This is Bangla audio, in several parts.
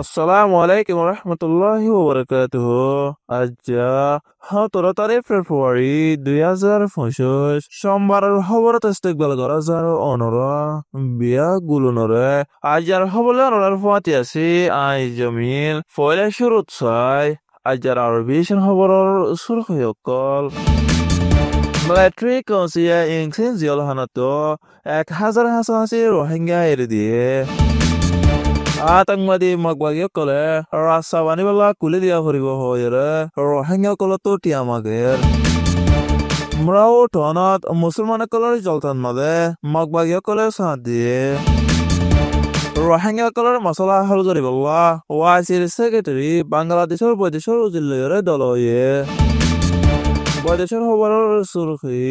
আসসালামু আলাইকুম রহমতুল্লাহি ওবরাকাতুহু। আজ 17 ফেব্রুয়ারি 2025 সোমবারের খবরত ইস্তেকবাল করা যার অনরা বিয়া গুলনরে আজার হবলে অনরার ফুয়াতি আছি আই জমিল ফয়লা শুরুত চাই আজার আরবিশন খবরের সুরখয়কল মিলিটারি কাউন্সিলে ইংসিন জিয়ল হানাতো 1000 হাসাহাসি রোহিঙ্গা এর দিয়ে আতঙ্কবাদী মগবাগীয় কলে রাস্তা বানিবেলা কুলি দিয়া ফুরিব হয়েরে রোহিঙ্গা কলে তো টিয়ামাগের মরাও টনত মুসলমান কলের জলতান মাদে মগবাগীয় কলে সাথ দিয়ে রোহিঙ্গা কলের মশলা হল জরিবল্লা ওয়াইসির সেক্রেটারি বাংলাদেশের বৈদেশিক উজিল্লয়রে দলয়ে বৈদেশিক খবরের সুরখি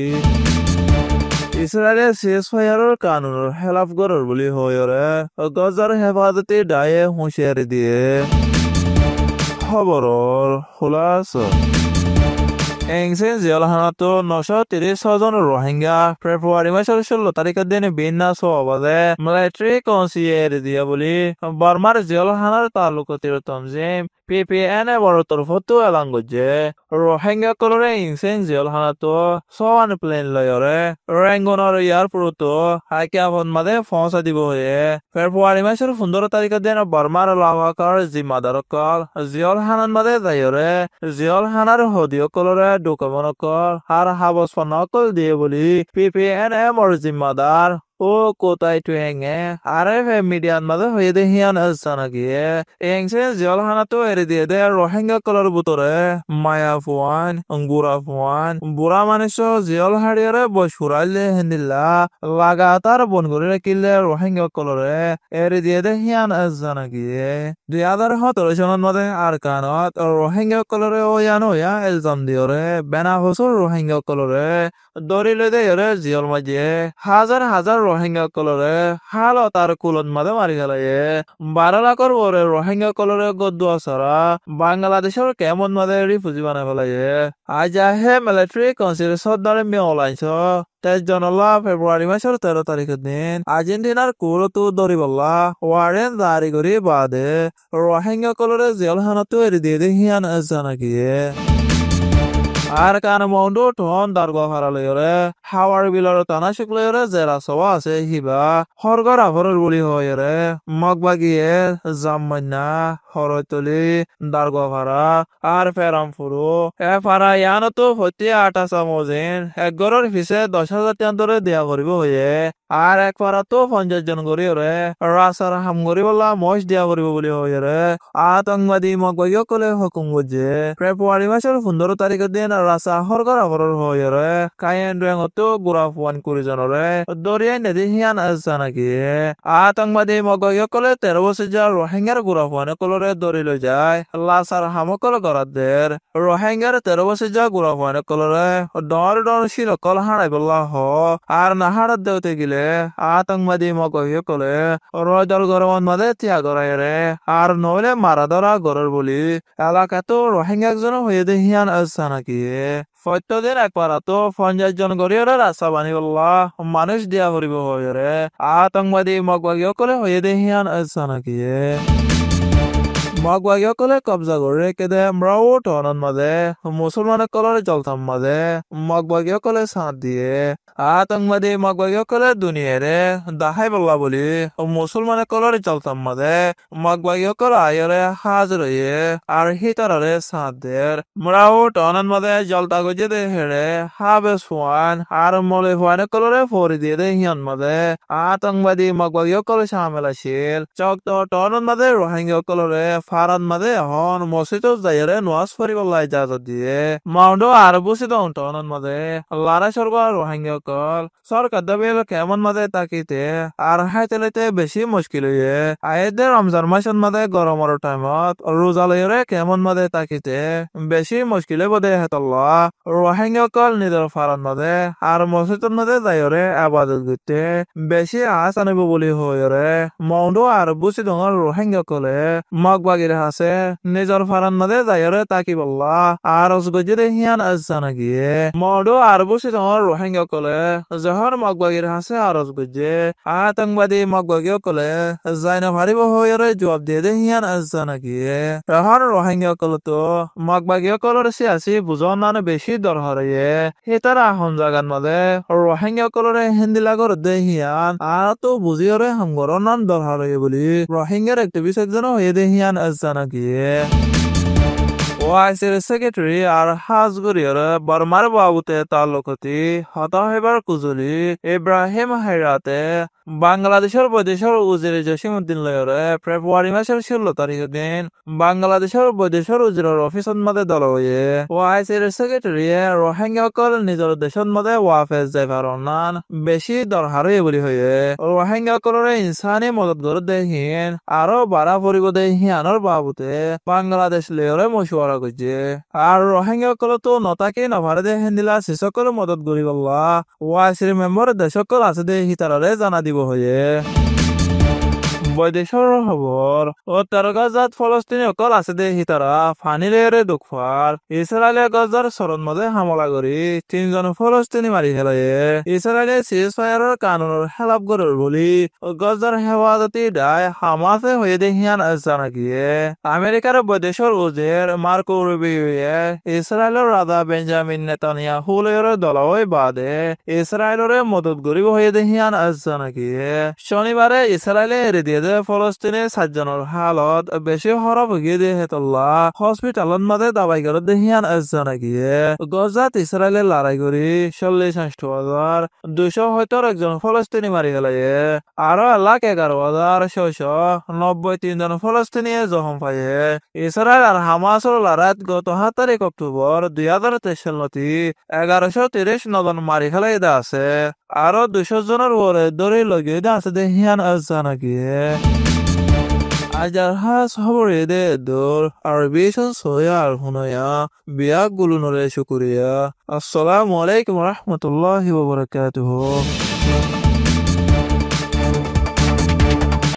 ইসরায়েলের সিজফায়ারের কানুনের খেলাফ গড়র বলি হয়রে গজার হেফাজতে ডায়ে হুঁশিয়ারি দিয়ে খবরের খোলাসা এংসেন জিয়ালহানাতো 936 জন রোহিঙ্গা ফেব্রুয়ারি মাসের 16 তারিখের দিন বিন্যাস অবাদে মিলিটারি কাউন্সিল দিয়া বলি বর্মার জিয়ালহানার তালুকতির তনজিম PPN বড় তরফতো এলান গজে রোহিঙ্গা কলরে ইংসেন জিয়ালহানাতো সোয়ান প্লেন লয়রে রেঙ্গনের এয়ারপোর্টতো হাইকে আপন মাদে পৌঁছা দিব হয়ে ফেব্রুয়ারি মাসের 15 তারিখের দিন বর্মার লাভাকার জিম্মাদারকল জিয়ালহানার মাদে যাইরে জিয়ালহানার হদিও কলরে ডকুমেন্টকল আর হাবস ফনকল দিয়ে বলি PPN এর জিম্মাদার ও কোথায় টু হেঙে আরে মিডিয়ান মাঝে হয়ে দে হিয়ান আসানা গিয়ে এংসে জলহানা তো এর দিয়ে দে রোহিঙ্গা কলার বুতরে মায়া ফুয়ান গুড়া ফুয়ান বুড়া মানুষ জল হাড়িয়ারে বস ফুরাইলে হেন্দিল্লা লাগাতার বন করে রাখিলে রোহিঙ্গা কলরে এর দিয়ে দে হিয়ান আসানা গিয়ে 2017 সনের মধ্যে আর কানত রোহিঙ্গা কলরে ও ইয়ান হইয়া এলজাম দিয়রে বেনা হসর রোহিঙ্গা কলরে দরিলে দে এরে জিয়ল মাঝে হাজার হাজার রোহিঙ্গা কলরে হাল তার কুলন মাদে মারি গেলায়ে 12 লাখর ওরে রোহিঙ্গা কলরে গদ্দু আসারা বাংলাদেশের কেমন মাদে রিফুজি বানাই ফেলায়ে আজ আহে মিলিটারি কাউন্সিল সদরে মে অলাইছ 23 জানুয়ারি ফেব্রুয়ারি মাসের 13 তারিখের দিন আর্জেন্টিনার কুরতো দরিবল্লা ওয়ারেন দাঁড়ি করি বাদে রোহিঙ্গা কলরে জেলহানাতো এরি দিয়ে হিয়ান আসানা গিয়ে আর কান মন্ডো টন দারগা হারালয়রে হাওয়ার বিলর টানা শুকলয়রে জেলা সবা আছে হিবা হরগর আভরের বলি হয়রে মগবাগিয়ে জাম্মান্না হরতলি দারগা ভাড়া আর ফেরাম ফুরু এ ফারা ইয়ানতো হতে 28 মজিন একগরের ফিসে 10,000 টান্তরে দেয়া করিব হয়ে আর এক ফারা তো 50 জন গরিয়রে রাসার হাম গরিবলা মশ দেয়া করিব বলি হয়রে আতঙ্কবাদী মগবাগিয়ে কলে হুকুম গজে ফেব্রুয়ারি মাসের 15 তারিখের দিন রাসা হরগর আভরের হয়রে কায়েন রেঙতো গুড়া ফুয়ান কুড়ি জনরে দরিয়াই নদী হিয়ান আসানা গিয়ে আতঙ্কবাদী মগবাগিয়ে কলে 13 বছর যা রোহিঙ্গার গুড়া ফুয়ানে কলরে দরি লই যায় লাসার হামকল গরাদের রোহিঙ্গার 13 বছর যা গুড়া ফুয়ানে কলরে ডর ডর শিরকল হারাই বল্লা হ আর না হারাত দেওতে গিলে আতঙ্কবাদী মগবাগিয়ে কলে রয়দল গরমন মাদে ত্যাগ রে আর নইলে মারা ধরা গরর বলি এলাকাতো রোহিঙ্গা একজন হয়ে দে হিয়ান আসানা গিয়ে প্রত্যেকদিন একবার তো 50 জন গরিয়রে রাস্তা বানিবল্লা মানুষ দিয়া করিব হয়ে আতঙ্কবাদী মগবাগিয়ে কলে হয়ে দে হিয়ান আসানা গিয়ে মগবাগিয়ে কলে কবজা করে কেদে আমরাও টনন মাদে মুসলমান কলর জলতাম মাদে মগবাগিয়ে কলে সাথ দিয়ে আতঙ্কবাদী মগবাগিয়ে কলে দুনিয়ারে দাহাই বল্লা বলি মুসলমান কলর জলতাম মাদে মগবাগিয়ে কলে আয়রে হাজির হয়ে আর হিতারে সাথ দের মরাও টনন মাদে জলতা গজে দে হেড়ে হাবে সোয়ান আর মলে হওয়ানে কলরে ফরি দিয়ে দে হিয়ন মাদে আতঙ্কবাদী মগবাগিয়ে কলে সামেল আসিল চক তো টনন মাদে রোহিঙ্গা কলরে ফারান মাদে হন মসজিদও যাইরে নোয়াজ ফরিবল্লা ইজাজত দিয়ে মাউন্ডো আর বুসিদ টনন মাদে লারা সরকার রোহিঙ্গা কল সরকার দাবিল কেমন মাদে তাকিতে আর হাইতেলেতে বেশি মুশকিল হয়ে আয়েদে রমজান মাসের মাদে গরমর টাইমত রোজা লইরে কেমন মাদে তাকিতে বেশি মুশকিলে বদে হেতল্লা রোহিঙ্গা কল নিজের ফারান মাদে আর মসজিদের মাদে যাইরে আবাদত করতে বেশি আস আনিব বলি হয়ে মাউন্ডো আর বুসিদ রোহিঙ্গা কলে মগবাগ বাগির হাসে নিজর ফারান মাদে যায়রে তাকি বল্লা আর গজরে হিয়ান আজানা গিয়ে মডো আর বসে তোমার রোহিঙ্গা কলে জহর মগবাগির হাসে আর গজে আতঙ্কবাদী মগবাগিও কলে যাইনা ভারিব হয়ে জবাব দিয়ে দে হিয়ান আজানা গিয়ে রহর রোহিঙ্গা কলে তো মগবাগিও কলর সিয়াসি বুঝন নানো বেশি দরহরে হেতার আহন জাগান মাদে রোহিঙ্গা কলরে হিন্দি লাগর দে হিয়ান আর তো বুঝিয়রে হামগর নান দরহরে বলি রোহিঙ্গার অ্যাক্টিভিস্ট একজন হয়ে দে হিয়ান আজানা গিয়ে ওআইসির সেক্রেটারি আর হাজগুরিয়র বর্মার বাবুতে তালুকতি হত হইবার কুজুলি ইব্রাহিম হাইরাতে বাংলাদেশের বৈদেশিক উজির জসিমউদ্দিন লয়রে ফেব্রুয়ারি মাসের 16 তারিখ দিন বাংলাদেশের বৈদেশিক উজিরের অফিসত মাদে দল হয়ে ওআইসির সেক্রেটারি রোহিঙ্গা কল নিজের দেশত মাদে ওয়াফেজ যাইবার অন্যান বেশি দরহারে বলি হয়ে রোহিঙ্গা কলরে ইনসানি মদত করে দেহিন আরো বাড়া পরিব দেহিয়ানোর বাবুতে বাংলাদেশ লয়রে মশওয়ারা করছে আর রোহিঙ্গা কল তো নতাকে নভারে দে হিন্দিলা শিশকর মদত করিবল্লা ওআইসির মেম্বার দেশকল আছে দে হিতারে জানা দিব হয়ে বৈদেশৰ খবৰ ও তারগাজাত ফলস্তিনি অকল আছে দে হিতারা ফানিলেৰে দুখফার ইসরায়েলে গজৰ চৰণ মধ্যে হামলা কৰি 3জন ফলস্তিনি মাৰি হেলায়ে ইসরায়েলে সিজফায়াৰৰ কানুনৰ খেলাপ গৰৰ বুলি গজৰ হেফাজতি দায় হামাসে হয়ে দে হিয়ান আজানা গিয়ে আমেরিকার বৈদেশৰ উজিৰ মার্কো রুবিওয়ে ইসরায়েলৰ রাজা বেঞ্জামিন নেতানিয়াহুলেৰ দলই বাদে ইসরায়েলৰে মদত কৰিব হয়ে দে হিয়ান আজানা গিয়ে শনিবারে ইসরায়েলে এৰি দিয়ে ফলস্তিনি 7জনের হালত বেশি হরফ গিয়ে দিয়ে হেতল্লা হসপিটালত মাদে দাবাই করে দেহিয়ান আজানা গিয়ে গজাত ইসরায়েলের লড়াই করি 40,270 একজন ফলস্তিনি মারি গেলায়ে আরো 1,11,693 জন ফলস্তিনি জখম পায়ে ইসরায়েল আর হামাসের লড়াইত গত 7 তারিখ অক্টোবর 2023 সালতি 1130 নজন মারি ফেলাই আছে আরো 200 জনের উপরে দড়ি লগে আছে দেহিয়ান আজানা গিয়ে আজার হাস খবরে দে দর আরবিশন সোয়া আর হুনয়া বিয়া গুলুনরে শুকরিয়া আসসালামু আলাইকুম ওয়া রাহমাতুল্লাহি ওয়া বারাকাতুহু